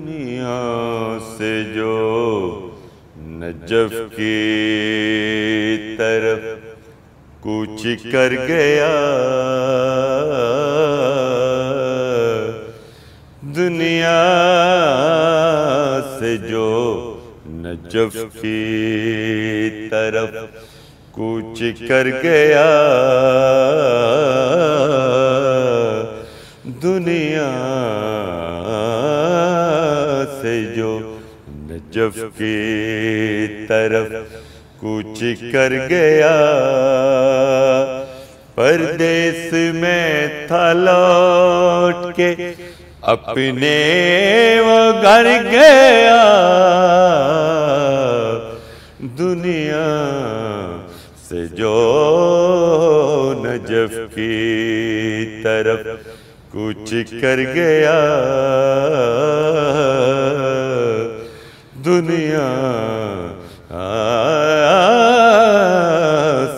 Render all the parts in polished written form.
دنیا سے جو نجف کی طرف کوچ کر گیا، دنیا سے جو نجف کی طرف کوچ کر گیا، دنیا سے جو نجف کی طرف کوچ کر گیا، پردیس میں تھا لوٹ کے اپنے وہ گھر گیا، دنیا سے جو نجف کی طرف کوچ کر گیا، دنیا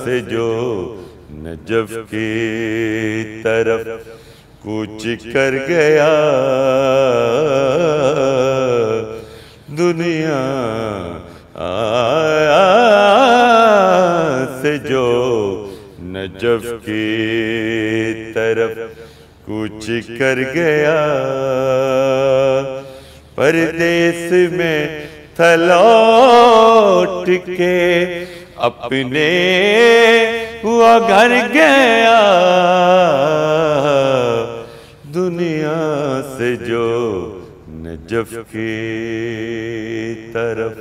سے جو نجف کی طرف کوچ کر گیا، دنیا سے جو نجف کی طرف کوچ کر گیا، پردیس میں تھا لوٹ کے اپنے وہ گھر گیا، دنیا سے جو نجف کی طرف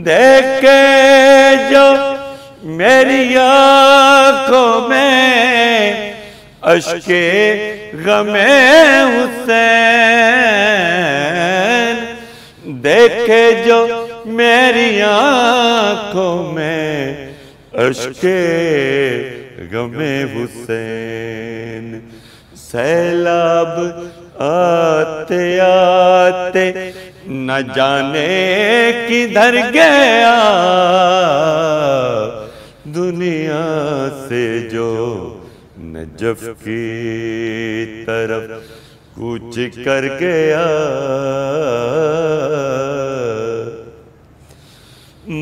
دیکھے جو میری آنکھوں میں اشک غم حسین، دیکھے جو میری آنکھوں میں اشک غم حسین، سیلاب آتے آتے نہ جانے کدھر گیا، دنیا سے جو نجف کی طرف کوچ کر گیا،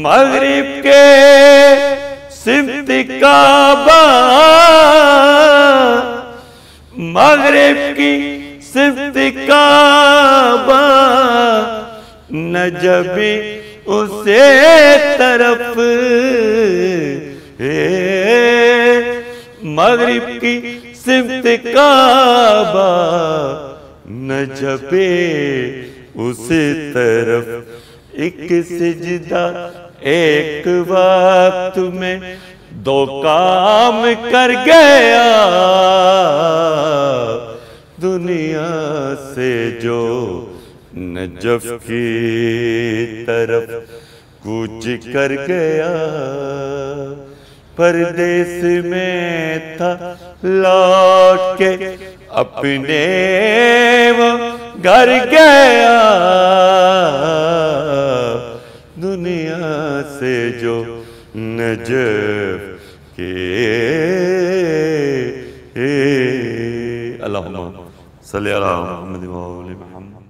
مغرب کے سمت کعبہ، مغرب کی سمت کعبہ، نجبی اسے طرف، مغرب کی سمت کعبہ، نجبی اسے طرف، ایک سجدہ ایک وقت میں دو کام کر گیا، دنیا سے جو نجف کی طرف کوچ کر گیا، پردیس میں تھا لوٹ کے اپنے وہ گھر گیا، دنیا سے جو نجف کی اللہم صلی علی محمد و آل محمد۔